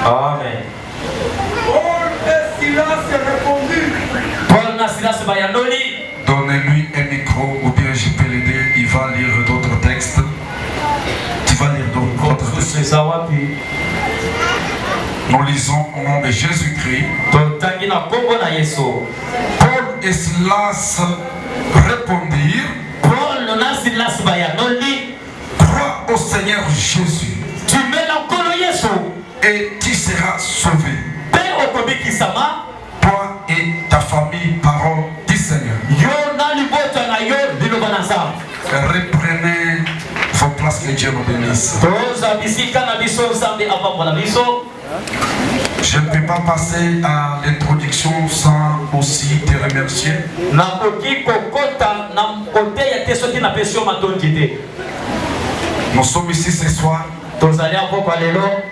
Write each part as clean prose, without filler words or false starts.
Amen. Paul et Silas répondirent. Paul et Silas bayanoli. Donnez-lui un micro ou bien je peux l'aider, il va lire d'autres textes. Tu vas lire d'autres textes. Nous lisons au nom de Jésus-Christ. Paul et Silas répondirent. Crois au Seigneur Jésus et tu seras sauvé. Toi et ta famille, parole du Seigneur. Reprenez vos places, que Dieu nous bénisse. Je ne peux pas passer à l'introduction sans aussi te remercier. Nous sommes ici ce soir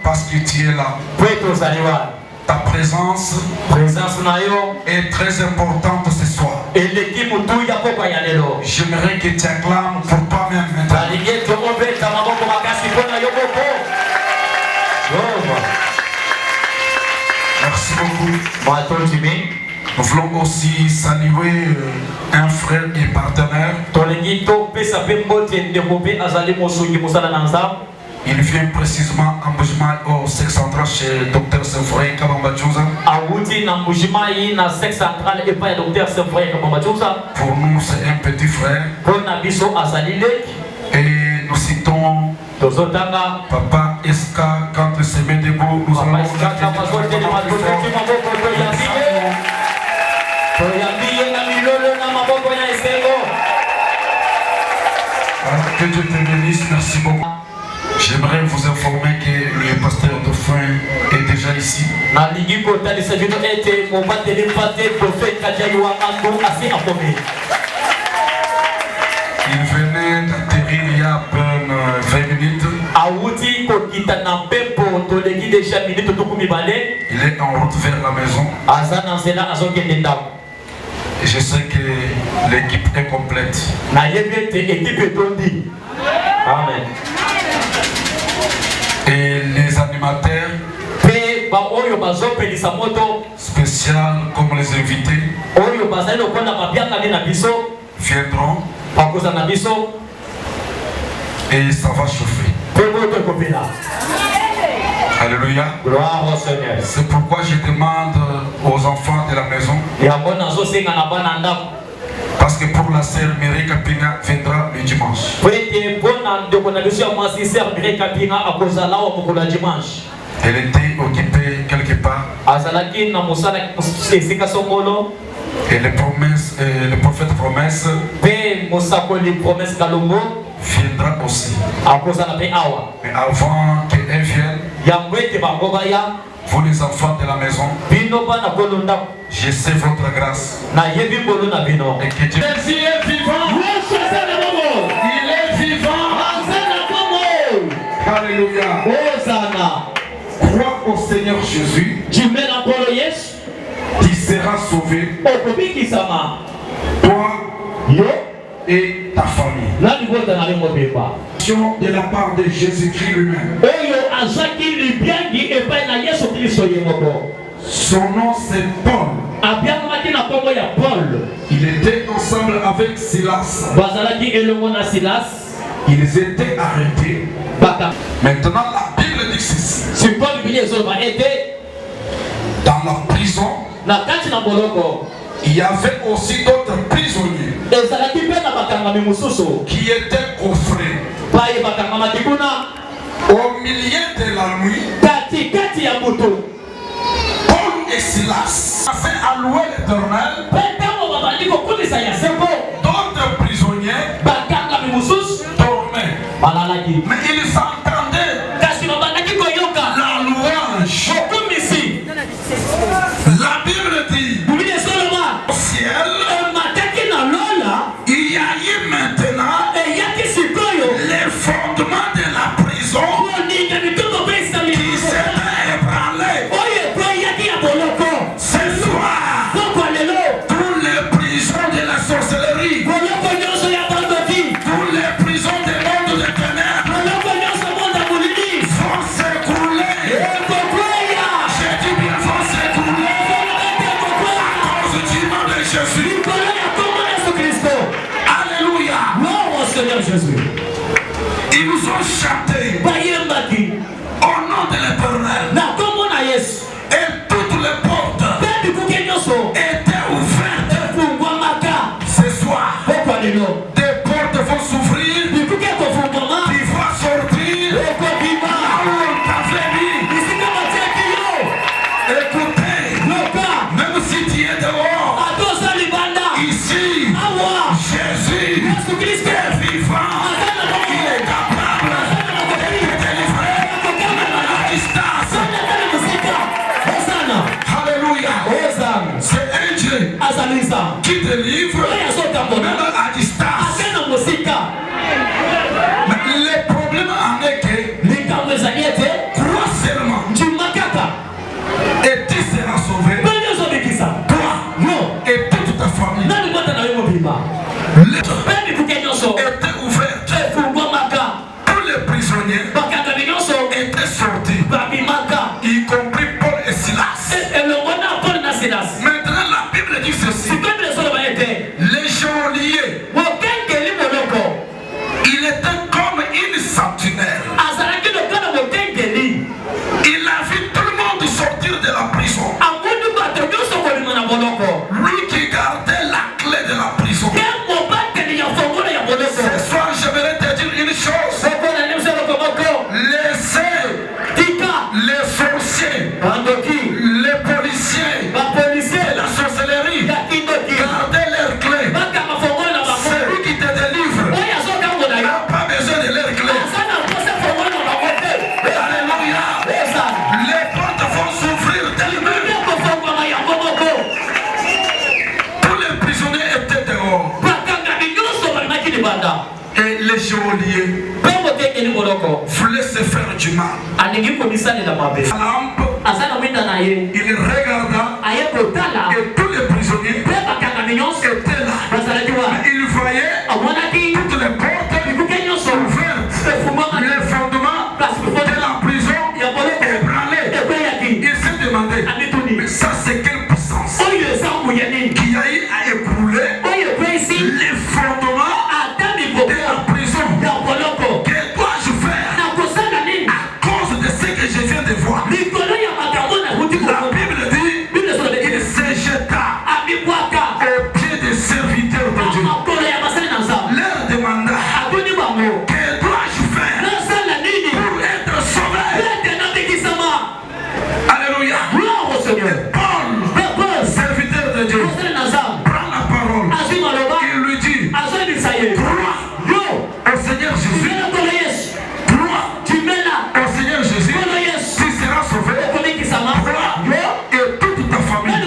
parce que tu es là. Ta présence est très importante ce soir. J'aimerais que tu acclames pour toi-même maintenant. Merci beaucoup. Nous voulons aussi saluer un frère et partenaire. Il vient précisément en Mbujima au sexe central chez Dr Sefroy Kabambadjouza. Pour nous, c'est un petit frère. Et nous citons Papa Eska quand il se met debout. Nous allons que Dieu te bénisse, merci beaucoup. J'aimerais vous informer que le pasteur Dauphin est déjà ici. Il venait d'atterrir il y a à peine 20 minutes. Il est en route vers la maison. Et je sais que l'équipe est complète. Amen. Et les animateurs spécial comme les invités viendront et ça va chauffer. Alléluia. C'est pourquoi je demande aux enfants de la maison, parce que pour la sœur Mireille Kapina viendra le dimanche. Elle était occupée quelque part. Et le prophète promesse viendra aussi. Mais avant qu'elle vienne, vous les enfants de la maison, je sais votre grâce. Et que Dieu... Il est vivant. Il est vivant. Alléluia. Crois au Seigneur Jésus. Tu seras sauvé. Toi et ta famille. De la part de Jésus-Christ lui-même. Son nom c'est Paul. Il était ensemble avec Silas. Ils étaient arrêtés. Maintenant la Bible dit ceci. Dans la prison, il y avait aussi d'autres prisonniers qui étaient coffrés au milieu de la nuit. Paul et Silas avaient alloué l'Éternel. D'autres prisonniers dormaient. Mais ils entendaient la louange. La Bible dit au ciel, il y a eu maintenant les fondements de la prison qui s'étaient ébranlés. Ce soir, toutes les prisons de la sorcellerie délivre même à distance. Mais le problème en est que crois seulement et tu seras sauvé, toi et toute ta famille. Les étaient ouvertes, tous les prisonniers étaient sortis, y compris Paul et Silas. Maintenant la Bible dit ceci: les geôliers, il était comme une sentinelle. Il a vu tout le monde sortir de la prison. Lui qui gardait la clé de la prison. Ce soir, je vais te dire une chose. Laissez les sorciers, les policiers, la sorcellerie garder leurs clés. Celui qui te délivre n'a pas besoin de leurs clés. Alléluia. Les portes vont s'ouvrir d'elles-mêmes. Tous les prisonniers étaient dehors. Et les geôliers voulaient se faire du mal. La lampe, il regarda et tous les prisonniers étaient là. Mais il voyait toutes les portes ouvertes, les fondements de la prison ébranlés. Il s'est demandé, mais ça c'est quelle puissance qui a eu à ébrouler les fondements de la prison? Que dois-je faire à cause de ce que je viens de voir? La Bible dit, il se jeta aux pieds des serviteurs de Dieu. Leur demanda, que dois-je faire pour être sauvé? Alléluia. Paul, serviteur de Dieu, prend la parole. Il lui dit, crois au Seigneur Jésus. Crois au Seigneur Jésus. Tu seras sauvé. Toi et toute ta famille.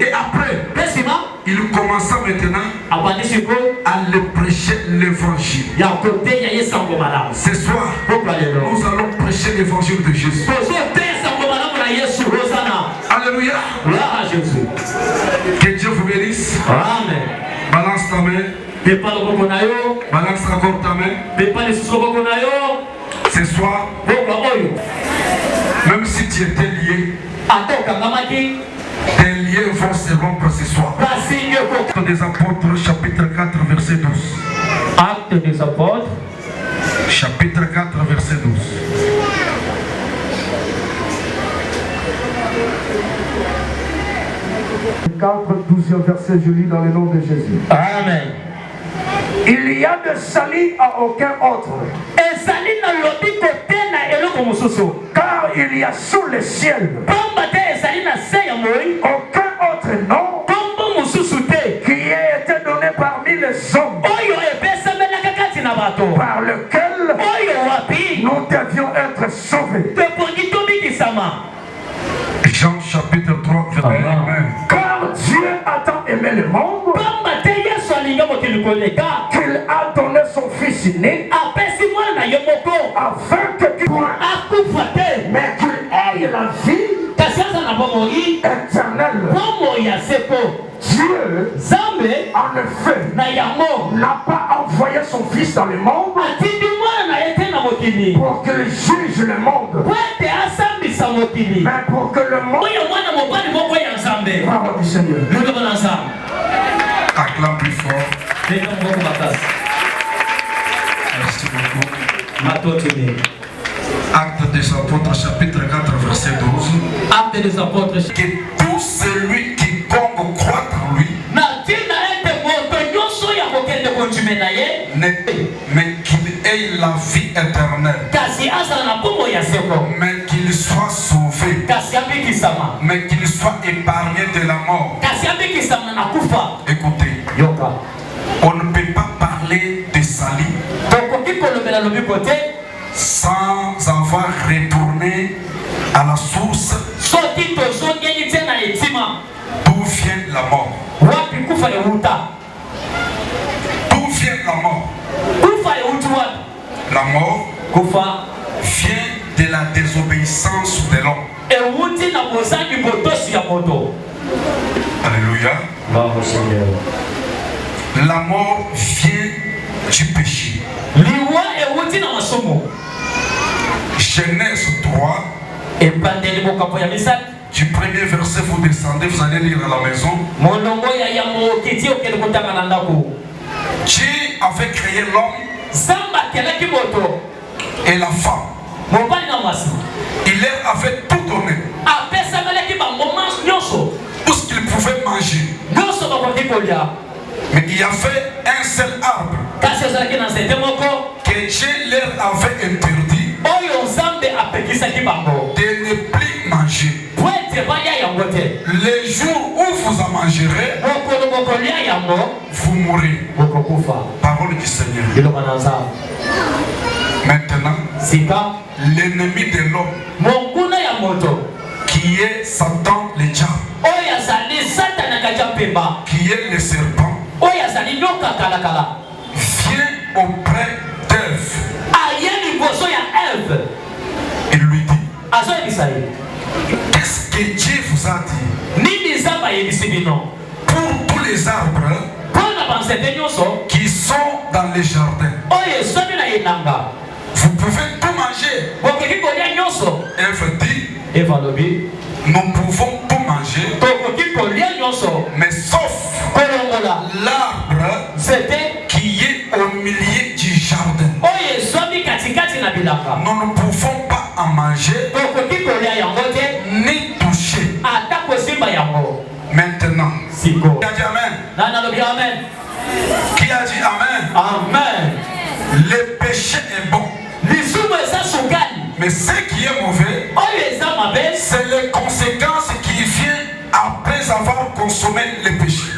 Et après, il commença maintenant à le prêcher l'évangile. Ce soir, nous allons prêcher l'évangile de Jésus. Alléluia. Que Dieu vous bénisse. Amen. Balance ta main. Balance encore ta main. Ce soir, même si tu étais lié, tes liens vont se rompre ce soir. Actes des Apôtres, chapitre 4, verset 12. Actes des Apôtres, chapitre 4, verset 12. Le 12e verset, je lis dans le nom de Jésus. Amen. Il y a de salut à aucun autre. Car il y a sous le ciel aucun autre nom qui ait été donné parmi les hommes par lequel nous devions être sauvés. Jean chapitre 3, verset 1. Car Dieu a tant aimé le monde qu'il a donné son Fils unique afin que tu mais qu'il ait la vie éternelle. Dieu, en effet, n'a pas envoyé son Fils dans le monde pour qu'il juge le monde, mais pour que le monde... Bravo du Seigneur. Acclame plus fort. Merci beaucoup. Acte des Apôtres, chapitre 4, verset 12. Acte des Apôtres, que tout celui qui croit en lui, mais qu'il ait la vie éternelle, mais qu'il soit sauvé, mais qu'il soit épargné de la mort. Écoutez, on ne peut pas parler de salut sans avoir retourné à la source D'où vient la mort? D'où vient la mort? La mort vient de la désobéissance de l'homme. Alléluia. La mort vient du péché. Genèse 3. Du premier verset, vous descendez, vous allez lire à la maison. Dieu avait créé l'homme et la femme. Il leur avait tout donné. Tout ce qu'ils pouvaient manger. Mais il y avait un seul arbre que Dieu leur avait interdit de ne plus manger. Les jours où vous en mangerez, vous mourrez. Parole du Seigneur. Maintenant, l'ennemi de l'homme, qui est Satan le diable, qui est le serpent, vient auprès d'Ève. Il lui dit, qu'est-ce que Dieu vous a dit? Pour tous les arbres qui sont dans les jardins, vous pouvez tout manger. Ève dit, nous pouvons tout manger, mais sauf l'arbre qui est au milieu du jardin. Nous ne pouvons pas en manger ni toucher. Maintenant, qui a dit Amen? Qui a dit Amen? Amen. Le péché est bon, mais ce qui est mauvais, c'est les conséquences qui viennent après avoir consommé le péché.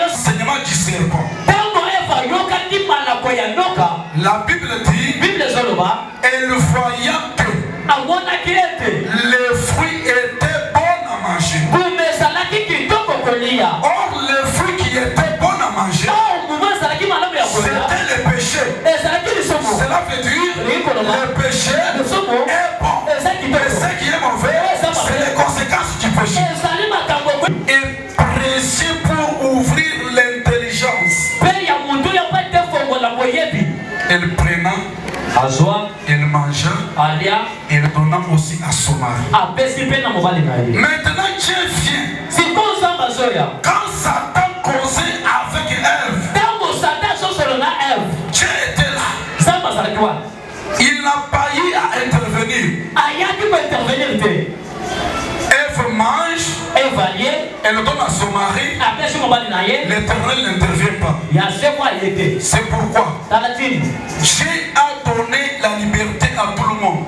Enseignement du serpent. La Bible dit, elle voyant que les fruits étaient bons à manger. Or, les fruits qui étaient bons à manger, c'était le péché. Cela veut dire le péché est bon. Mais ce qui est mauvais, c'est les conséquences du péché. Et précieux pour ouvrir l'intelligence. Elle prenant, elle mangea, elle donna aussi à son mari. Maintenant Dieu vient. Quand Satan causait avec Ève, Dieu était là. Il n'a pas eu à intervenir. Ève mange, elle donne à son mari. L'Éternel n'intervient pas. C'est pourquoi Dieu a donné la liberté à tout le monde.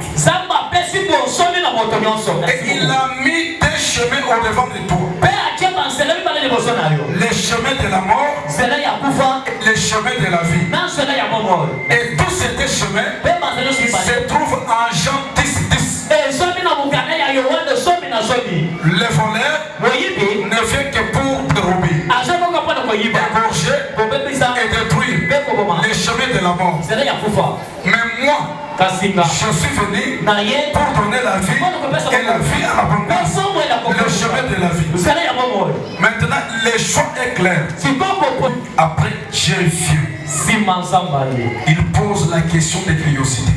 Et il a mis des chemins au devant de toi. Les chemins de la mort, les chemins de la vie. Et tous ces deux chemins se trouvent en Jean 10:10. Le voleur ne vient que pour dérober, égorger et détruire. Les chemins de la mort. Mais moi, je suis venu pour donner la vie et la vie à l'abondance. Le chemin de la vie. Maintenant, le choix est clair. Après, Dieu vient. Il pose la question de curiosité.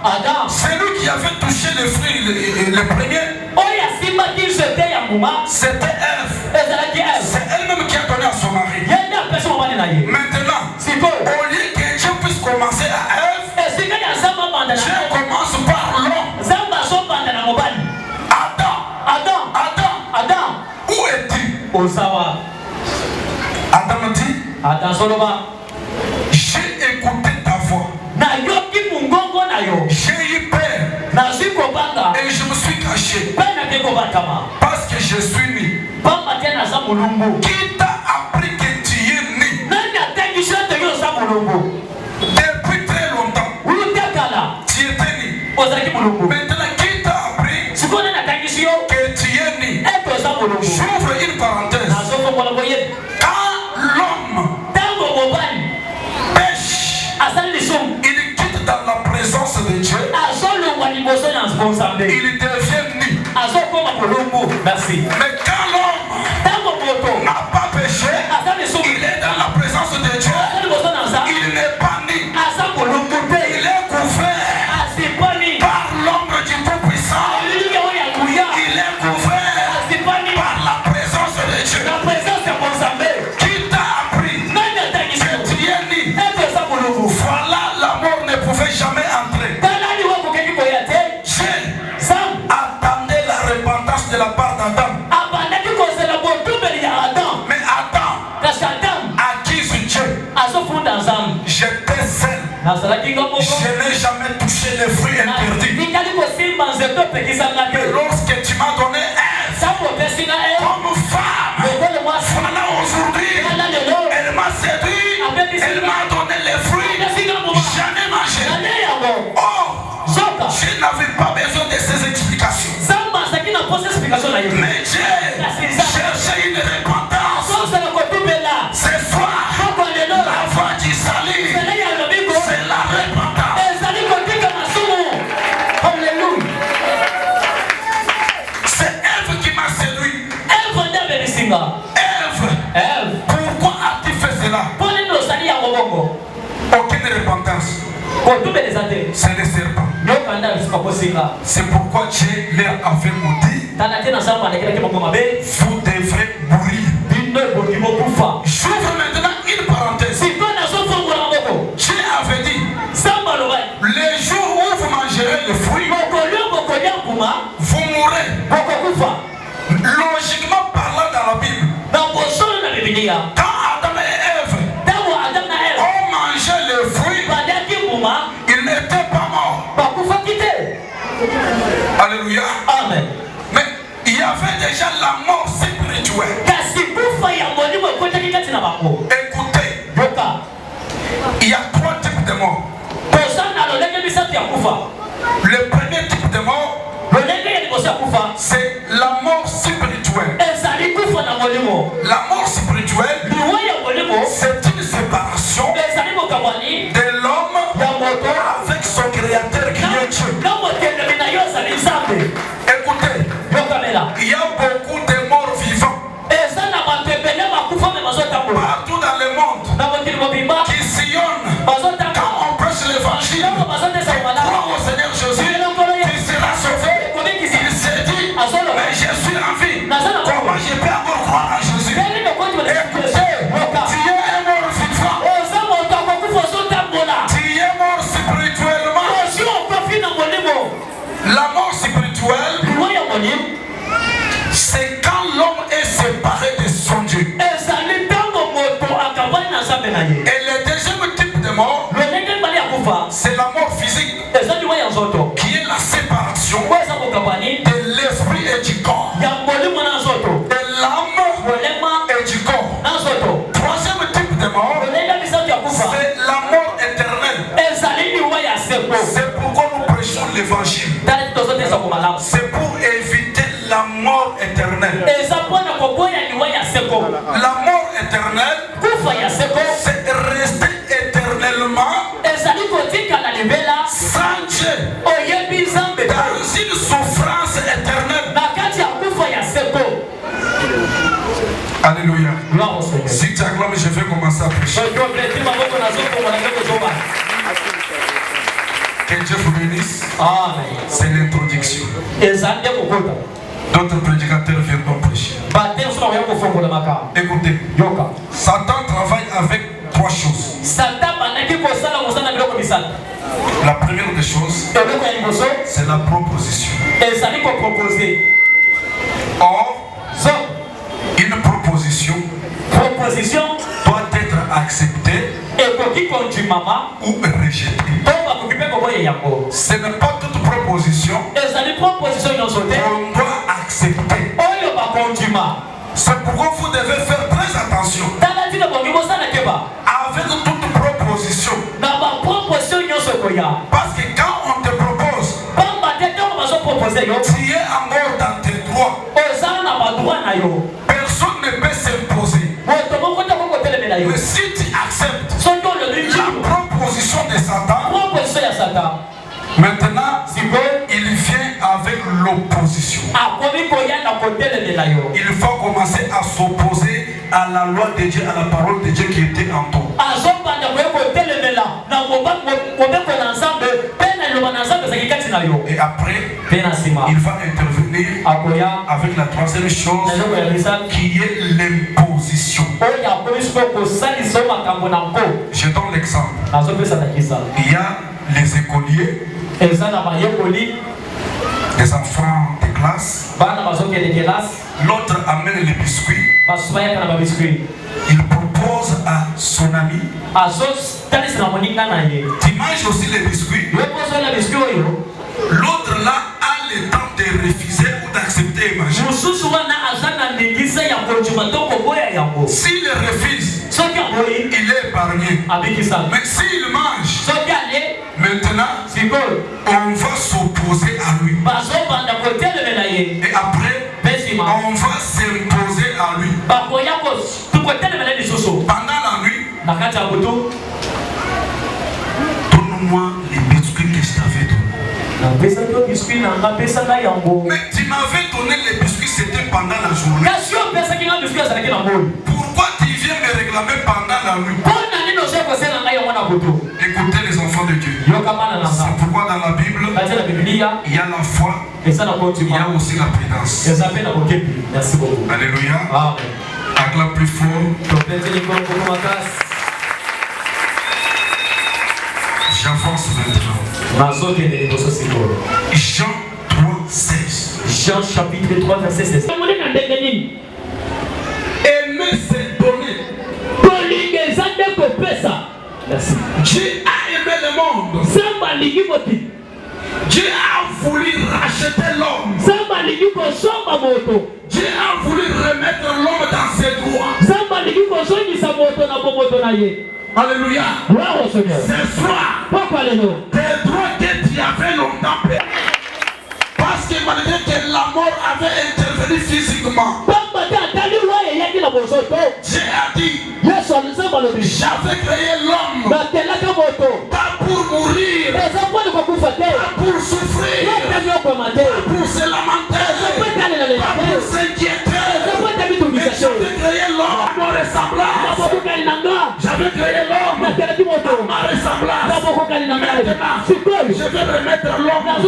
Adam, c'est lui qui avait touché le fruit le premier. C'était Ève. C'est elle-même qui a donné à son mari. Maintenant, au lieu que Dieu puisse commencer à Ève, Dieu commence par l'homme. Adam, où es-tu? Adam dit, j'ai écouté ta voix. J'ai eu peur et je me suis caché parce que je suis né. Qui t'a appris que tu es né? Depuis très longtemps. Maintenant, qui t'a appris que tu es né? J'ouvre une parenthèse. Quand l'homme pêche, il quitte dans la présence de Dieu. Il devient nu. Merci. Mais quand l'homme n'a pas péché, il est dans la présence de Dieu. Il n'est pas nu. Il est couvert par l'ombre du Tout-Puissant. Il est couvert par la présence de Dieu. Qui t'a appris que tu es né? Voilà, la mort ne pouvait jamais entrer. Attendez la repentance de la part d'Adam. Mais Adam accuse Dieu. J'étais seul. Je n'ai jamais touché les fruits interdits. Mais lorsque tu m'as donné Ève comme femme, voilà aujourd'hui, elle m'a séduit, elle m'a donné les fruits, j'en ai mangé. Oh, je n'avais pas besoin de ces explications. Mais j'ai cherché une repentance. Ce soir, la voix du salut, c'est la repentance. C'est Ève qui m'a séduit. Ève, pourquoi as-tu fait cela? Aucune repentance. C'est le serpent. C'est pourquoi Dieu leur avait maudit. Vous devrez mourir. J'ouvre maintenant une parenthèse. Dieu avait dit, les jours où vous mangerez le fruit, vous mourrez. Logiquement parlant dans la Bible, quand Adam et Ève ont mangé le fruit, ils n'étaient pas morts. Alléluia. Amen. Mais il y avait déjà la mort spirituelle. Écoutez, il y a 3 types de morts. Le premier type de mort, c'est la mort spirituelle. La mort spirituelle, c'est une séparation de l'homme avec son créateur qui est Dieu. Écoutez, il y a beaucoup de morts vivants partout dans le monde qui sillonnent quand on prêche l'évangile. Crois au Seigneur Jésus, tu seras sauvé. Il s'est dit, mais je suis en vie. Comment je peux encore croire en Jésus? Écoutez, tu es un mort vivant. Tu es mort spirituellement. La mort spirituelle, c'est quand l'homme est séparé de son Dieu. Et le deuxième type de mort, c'est la mort physique, qui est la séparation de l'esprit et du corps, de l'âme et du corps. Troisième type de mort, c'est la mort éternelle. C'est pourquoi nous prêchons l'évangile. C'est pour éviter la mort éternelle. La mort éternelle, c'est rester éternellement sans Dieu, dans une souffrance éternelle. Alléluia. Si tu acclames, je vais commencer à prêcher. Que Dieu vous bénisse. C'est l'introduction. D'autres prédicateurs viendront prêcher. Écoutez, Satan travaille avec 3 choses. La première des choses, c'est la proposition. Or, une proposition doit être acceptée ou rejetée. Ce n'est pas toute proposition qu'on doit accepter. C'est pourquoi vous devez faire très attention. Avec toute proposition. Parce que quand on te propose, personne ne peut s'imposer. Mais si tu acceptes la proposition de Satan, maintenant, il vient avec l'opposition. Il faut commencer à s'opposer à la loi de Dieu, à la parole de Dieu qui était en toi. Et après, il va intervenir avec la troisième chose qui est l'imposition. Je donne l'exemple. Il y a les écoliers, les enfants de classe. L'autre amène les biscuits. Il propose à son ami. Tu manges aussi les biscuits. L'autre là a le temps de refuser ou d'accepter et manger. S'il refuse, il est épargné. Mais s'il mange, maintenant, on va s'opposer à lui. Et après, on va s'imposer à lui. Pendant la nuit, donne-moi les biscuits que je t'avais donné. Mais tu m'avais donné les biscuits, c'était pendant la journée. Pourquoi tu viens me réclamer pendant la nuit? Écoutez les enfants de Dieu. C'est pourquoi dans la Bible, il y a la foi, il y a aussi la prudence. Alléluia. Acclame plus fort. J'avance maintenant. Jean 3, 16. Jean chapitre 3, verset 16. Aimer c'est donner. Merci. Dieu a aimé le monde. Dieu a voulu racheter l'homme. Dieu a voulu remettre l'homme dans ses droits. Alléluia. Ce soir, des droits que tu avais longtemps perdu. Parce que malgré que la mort avait intervenu physiquement, Dieu a dit, j'avais créé l'homme pas pour mourir, pas pour souffrir, pas pour se lamenter, pas pour s'inquiéter. Mais j'avais créé l'homme à ressemblance. J'avais créé l'homme à ma ressemblance. Maintenant, je vais remettre l'homme dans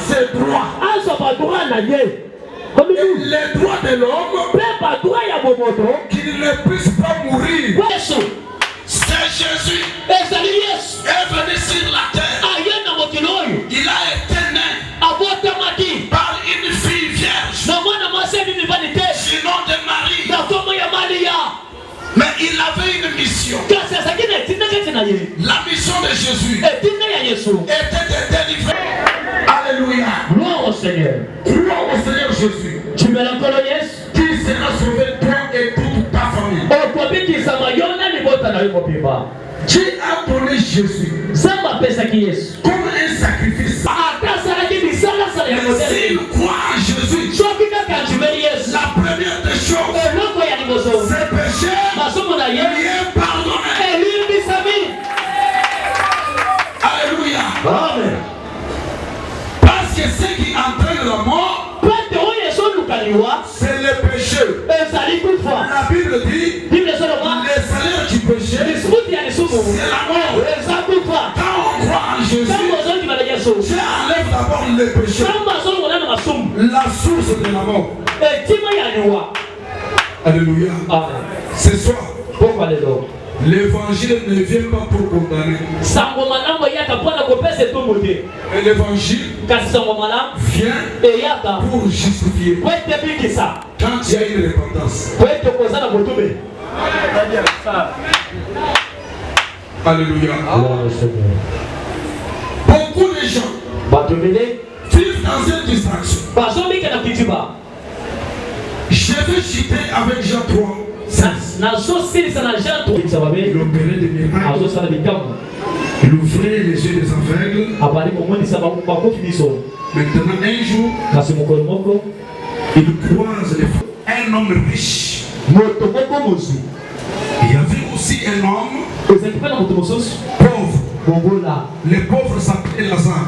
ses droits. Les droits de l'homme, qu'il ne puisse pas mourir. C'est Jésus est venu sur la terre. Il a été né par une fille vierge du nom de Marie. Mais il avait une mission. La mission de Jésus était de délivrer. Alléluia. Gloire au Seigneur. Crois au Seigneur Jésus. Tu me la colonies? Qui sera sauvé, toi et toute ta famille. Dieu a donné Jésus comme un sacrifice. S'il croit en Jésus, la première des choses, ses péchés lui est pardonné. Alléluia. Amen. Parce que ce qui entraîne la mort, c'est le péché. La Bible dit, le salaire du péché, c'est la mort. Quand on croit en Jésus, Dieu enlève d'abord le péché, la source de la mort. Alléluia. Ce soir, l'évangile ne vient pas pour condamner. Et l'évangile vient pour justifier. Quand il y a une repentance. Alléluia. Beaucoup de gens vivent dans une distraction. Je vais citer avec Jean 3. L'opéré des miracles. Il ouvrait les yeux des aveugles. Maintenant un jour, il croise les femmes. un homme riche. Il y avait aussi un homme pauvre. Les pauvres s'appelaient Lazare.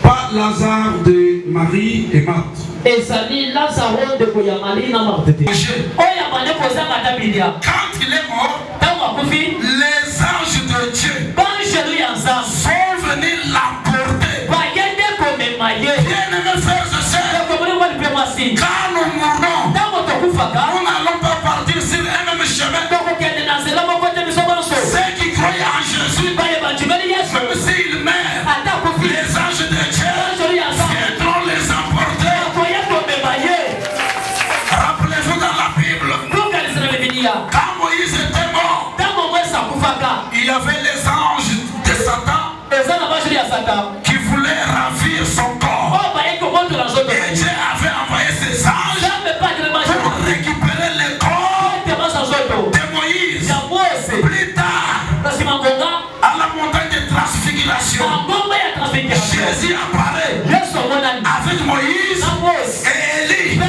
Pas Lazare de Marie et Marthe. Quand il est mort, les anges de Dieu sont venus l'emporter. Bien-aimés frères et sœurs, quand nous mourrons, nous n'allons pas partir sur un même chemin. Ceux qui croient en Jésus, même s'ils meurent, les anges de Dieu viendront les emporter. Rappelez-vous dans la Bible, quand Moïse était mort, il y avait les anges de Satan qui voulaient ravir son corps. Et Dieu avait envoyé ses anges pour récupérer le corps de Moïse. Plus tard, à la montagne de transfiguration, Jésus apparaît avec Moïse et Élie.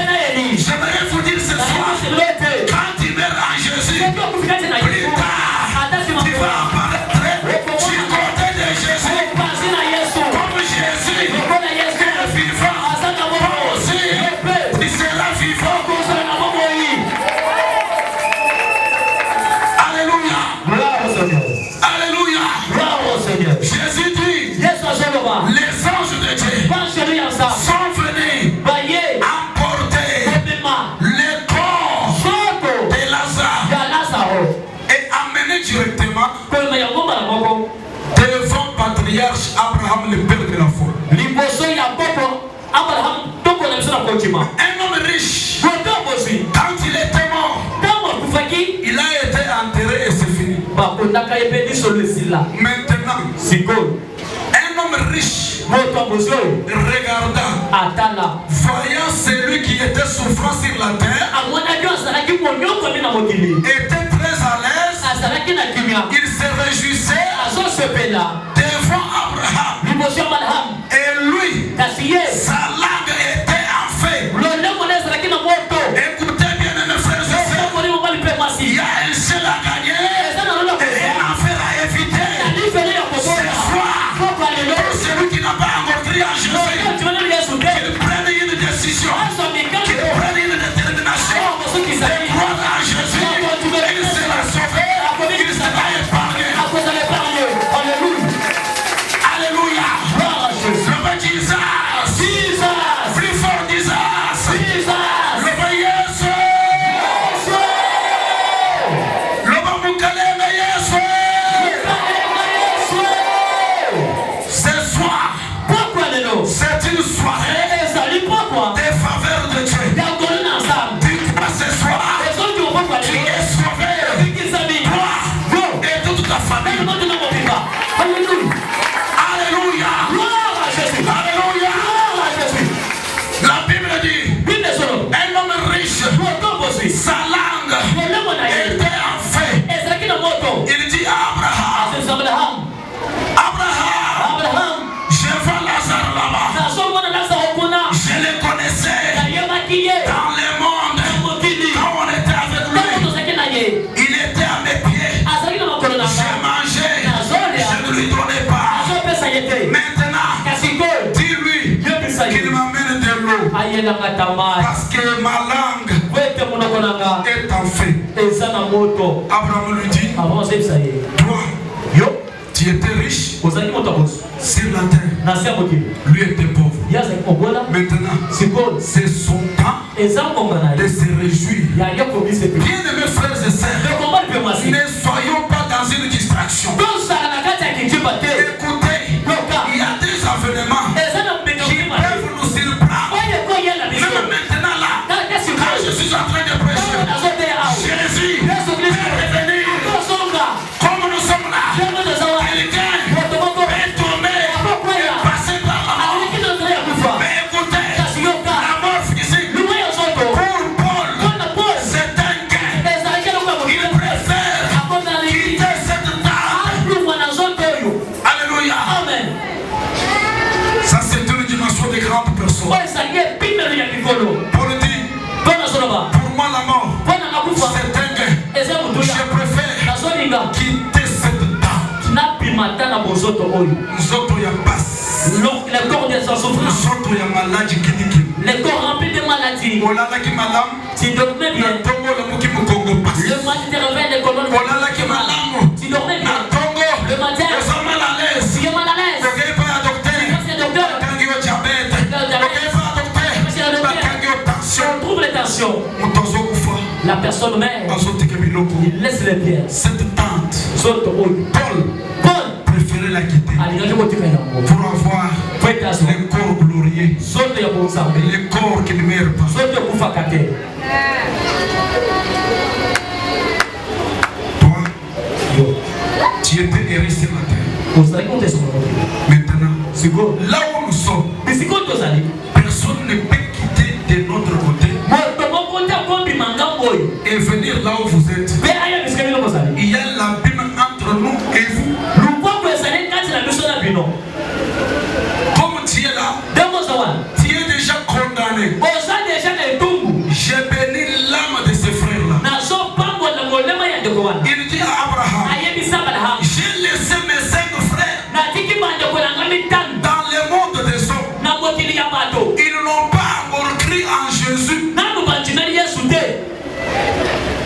J'aimerais vous dire ce soir, quand tu meurs en Jésus, plus tard, tu vas apparaître du côté de Jésus. Comme Jésus est vivant, toi aussi, tu seras vivant. Alléluia. Alléluia. Jésus dit, les anges de Dieu sont venus emporter le corps de Lazare et amener directement devant patriarche Abraham, le père de la foi. Un homme riche, quand il était mort, il a été enterré et c'est fini. Maintenant, un homme riche regarda, voyant celui qui était souffrant sur la terre, était très à l'aise, il se réjouissait devant Abraham. Et lui, sa langue était en feu. Écoutez bien mes frères et sœurs, il y a un ciel à gagner et un enfer à éviter. Ce soir, pour celui qui n'a pas encore crié en Jésus, qu'il prenne une décision, qu'il prenne une détermination de croire en Jésus, il sera sauvé, il sera épargné. Alléluia. Le vrai Jesus. Plus fort Jesus. Le vrai Yesu. Le vrai Mukaleme Yesu. Ce soir, c'est une soirée des faveurs de Dieu. Dis-toi ce soir, tu es sauvé. Toi et toute ta famille. Alléluia. Alléluia. La Bible dit, un homme riche, sa langue était en feu. Il dit à Abraham, Abraham, je vois Lazare là-bas. Je le connaissais dans le monde. Quand on était avec lui, il était à mes pieds. Je mangeais, je ne lui donnais pas. Maintenant, dis-lui qu'il m'amène de l'eau. Parce que ma langue est en feu. Abraham lui dit, toi, tu étais riche sur la terre. Lui était pauvre. Maintenant, c'est son temps de se réjouir. Bien-aimés frères et sœurs, ne soyons pas dans une distraction. Écoutez, il y a des événements qui peuvent nous surprendre. Même maintenant là, quand je suis en train de prêcher, Jésus est revenu. Comme nous sommes là, quelqu'un est tombé et passé par la mort. Mais écoutez, la mort physique, pour Paul, c'est un gain. Le corps de sa souffrance. Les corps remplis de maladies. Tu dormais bien. Le matin tu te réveilles les colonnes. Tu dormais bien. Le matin tu es mal à l'aise. Tu passes le docteur. On trouve les tensions. La personne meurt. Il laisse les biens. Cette tante, Paul préférait la quitter pour avoir les corps glorieux, les corps qui ne meurent pas. Toi, tu étais erré ce matin. Maintenant, là où nous sommes, personne ne peut quitter de notre côté et venir là où vous êtes. Il y a l'abîme entre nous et vous. Comme tu es là, tu es déjà condamné. J'ai béni l'âme de ces frères-là. Il dit à Abraham, j'ai laissé mes 5 frères dans le monde des hommes. Ils n'ont pas encore cru en Jésus.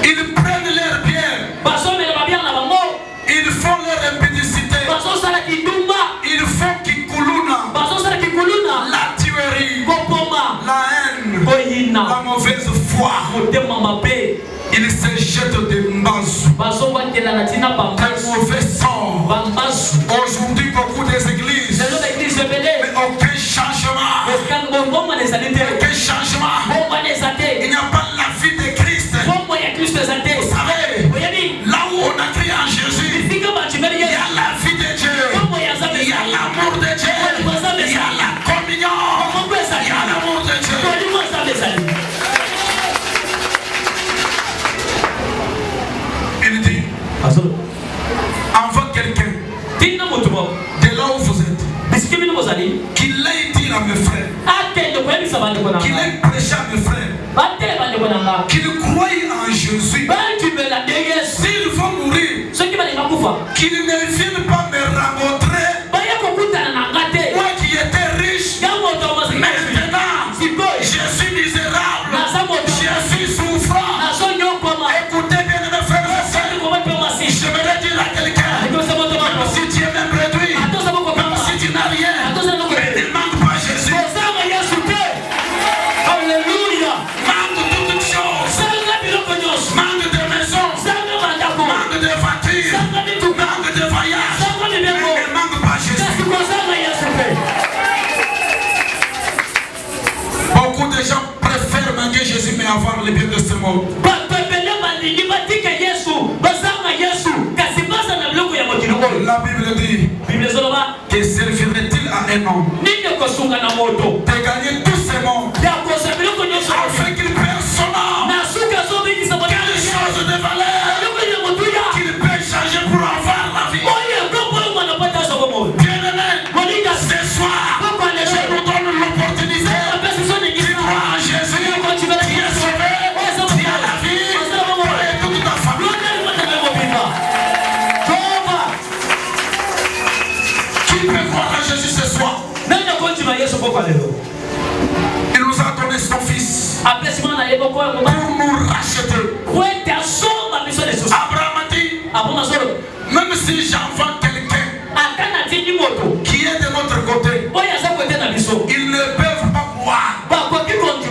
Ils prennent leur bière. Ils font leur impudicité. Ils font kikuluna. La tuerie. La haine. La mauvaise foi. Ils se jettent des mbazou. Un mauvais sang. Aujourd'hui, beaucoup des églises. Mais aucun changement. Aucun changement. Il n'y a pas la vie de Christ. Vous savez, là où on a crié en Jésus, il y a la vie de Dieu. Il y a l'amour de Dieu. Il y a la communion. Il y a l'amour de Dieu. Il dit, envoie quelqu'un de là où vous êtes, qu'il aille dire à mes frères, qu'il aille prêcher à mes frères, qu'il croie en Jésus. S'ils vont mourir, qu'ils ne viennent pas me rencontrer. Moi qui étais riche, maintenant je suis misérable, je suis souffrant. Écoutez bien mes frères et sœurs, j'aimerais dire à quelqu'un, même si tu es même réduit, même si tu n'as rien, ne demande pas Jésus. Alléluia. Manque de toutes choses. Manque de maison. Manque de voiture. Manque de voyage. Ne manque pas Jésus. Beaucoup de gens préfèrent manquer Jésus mais avoir les biens de ce monde. La Bible dit que servirait-il à un homme de gagner tous ces mondes afin qu'il perde son âme? Quelle chose de valeur qu'il peut changer pour avoir la vie? Bien-aimé, ce soir, je vous donne l'opportunité. Tu crois en Jésus, tu es sauvé, tu as la vie pour toute ta famille. Qui peut croire en Jésus ce soir? Il nous a donné son fils pour nous racheter. Abraham a dit, même si j'envoie quelqu'un qui est de notre côté, ils ne peuvent pas voir.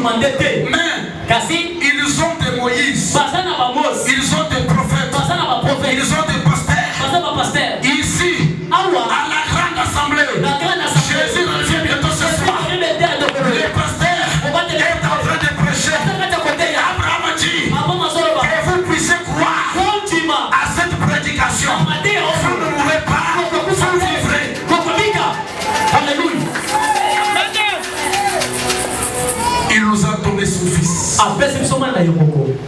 Mais ils ont des Moïse, ils ont des prophètes, ils ont des pasteurs. Ici, à la grande assemblée, Jésus revient bientôt ce soir. Le pasteur est en train de prêcher. Abraham a dit que vous puissiez croire à cette prédication. Vous ne mourrez pas, vous vivrez. Alléluia. Il nous a donné son fils.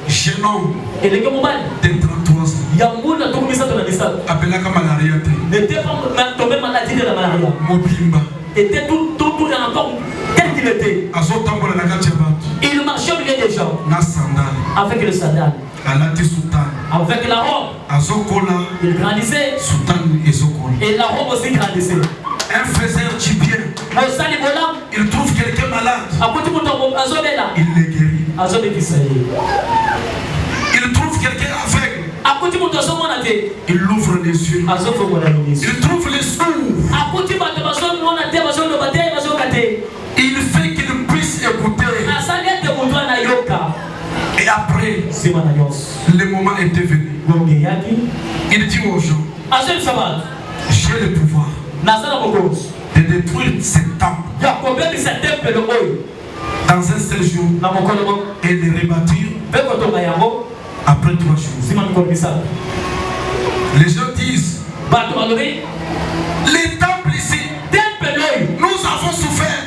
Jeune homme de 33 ans. Appelé comme malaria. Mobimba. Était tout encore tel qu'il était. Il marchait au milieu des gens avec le sandal. Avec la robe, il grandissait. Et la robe aussi grandissait. Un faiseur du bien. Il trouve quelqu'un malade. Il le guérit. Il trouve quelqu'un aveugle. Il ouvre les yeux. Il trouve les sourds. Il fait qu'il puisse écouter. Et après, le moment était venu. Il dit aux gens, j'ai le pouvoir de détruire cette temple dans un seul jour et de rebâtir après 3 jours. Les gens disent, les temples ici, nous avons souffert.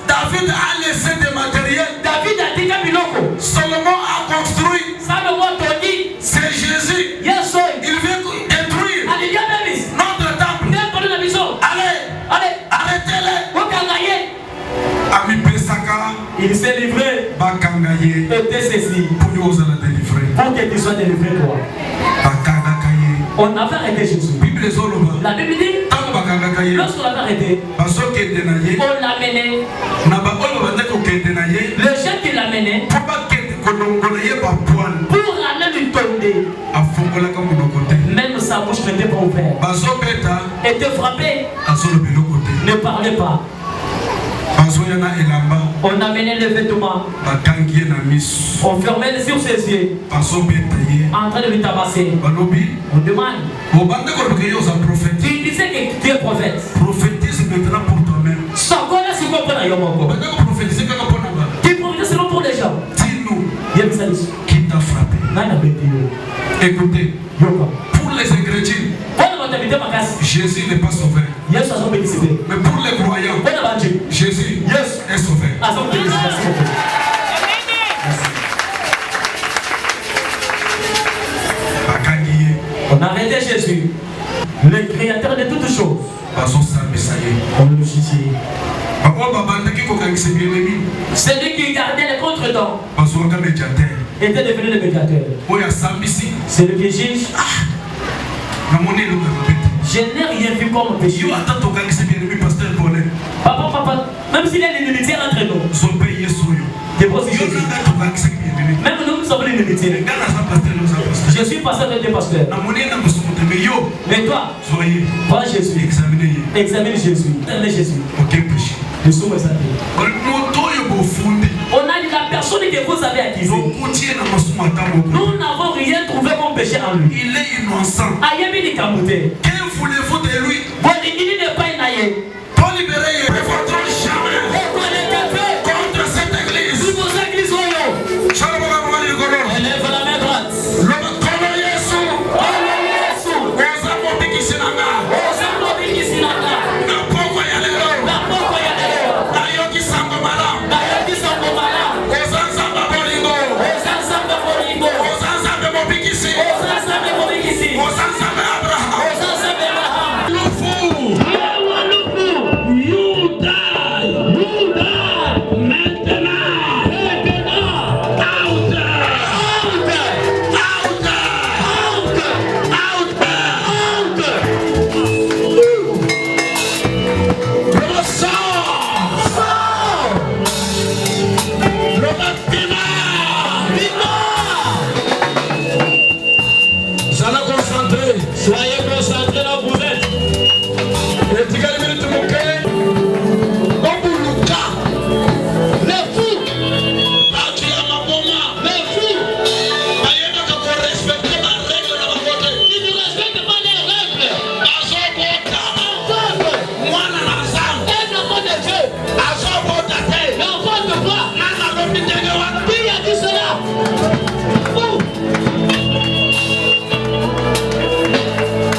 David a laissé des matériels. Salomon a construit. C'est Jésus. Il vient détruire notre temple. Allez, arrêtez-les. Ami Pesaka, il s'est livré. Bakangaye, était saisi. Pour que tu sois délivré, toi. On avait arrêté Jésus. La Bible dit, lorsqu'on l'avait arrêté, on l'a mené. Le chef qui l'a mené, pour l'amener lui tomber, même sa bouche n'était pas ouverte. Était frappé. Ne parlez pas. On a mené le vêtement. On fermait sur ses yeux. En train de lui tabasser. On demande. Tu disais que tu es prophète. Prophétise maintenant pour toi-même. Tu prophétises seulement pour les gens. Dis-nous qui t'a frappé. Écoutez, pour les ingrédients, Jésus n'est pas sauvé. Mais pour les croyants, Jésus est sauvé. On a arrêté Jésus, le créateur de toutes choses. On le jugeait. Celui qui gardait les contretemps était devenu le médiateur. Celui qui juge. Je n'ai rien vu comme péché. Papa, même s'il y a l'inimitié entre nous, dépose Jésus. Même nous sommes l'inimitié. Je suis pasteur de tes pasteurs. Mais toi, vois Jésus. Examine Jésus. Examine Jésus. Nous sommes exemptés. On a dit la personne que vous avez accusée. Nous n'avons rien trouvé comme péché en lui. Il est innocent. Que voulez-vous de lui? Il n'est pas inaillé. Pour libérer, ne voterons jamais contre cette église. Élève la main droite. Soyez concentrés là où vous êtes.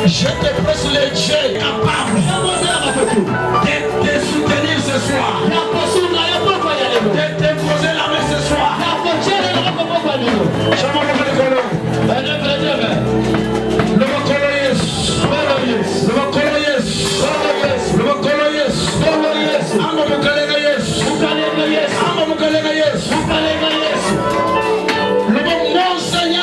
Je te presse les dieux capables de te soutenir ce soir, de te poser la main ce soir. Le bon Seigneur.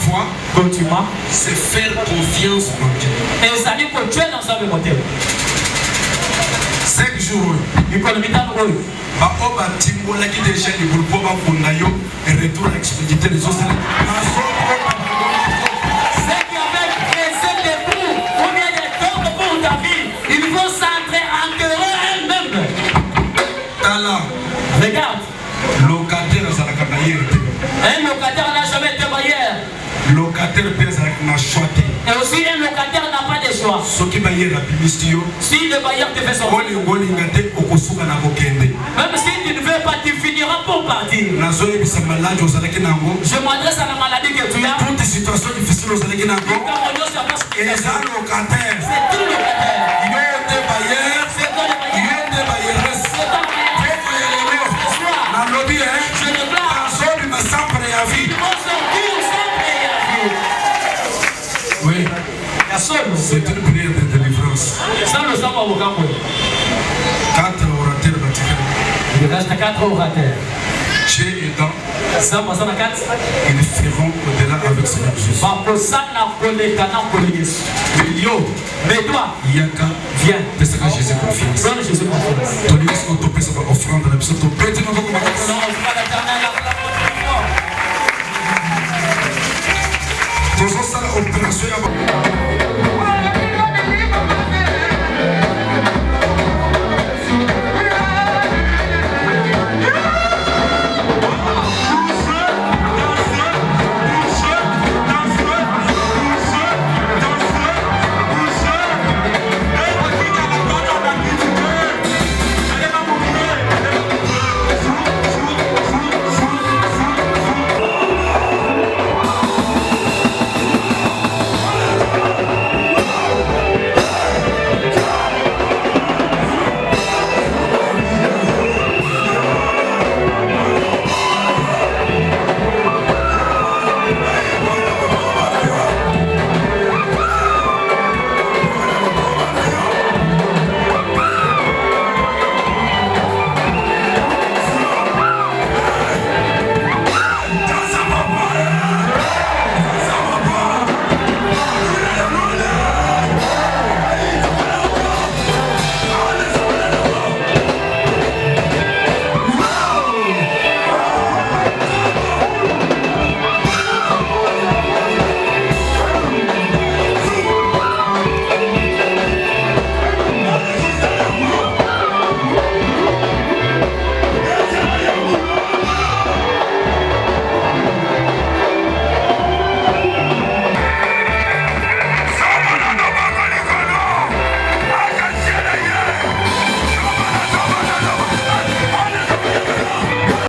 foi, c'est faire confiance en Dieu. 5 jours. Batimbolaki déjà les groupes Bafundayo et retour à l'expéditeur des autres. Il faut s'enterrer eux-mêmes. Regarde. Locataire à Zalakanaïr. Un locataire n'a jamais été bailleur. Locataire n'a choisi. Et aussi un locataire n'a pas de choix. Si le bailleur te fait sortir, même si tu ne veux pas, tu finiras pour partir. Je m'adresse à la maladie que tu as. Toute situation difficile aux Alléguins. C'est tout locataire. Il y a des bailleurs. Il y a des bailleurs. Oui, c'est une prière de délivrance. 4 orateurs bâtirent. Il reste 4 orateurs. Dieu est dans. Ils feront au-delà avec Seigneur Jésus. Mais toi, Yaka, viens. Jésus confiance. Donne Jésus confiance. Ton Dieu, on te paie sa offrande. La personne te paie. Opération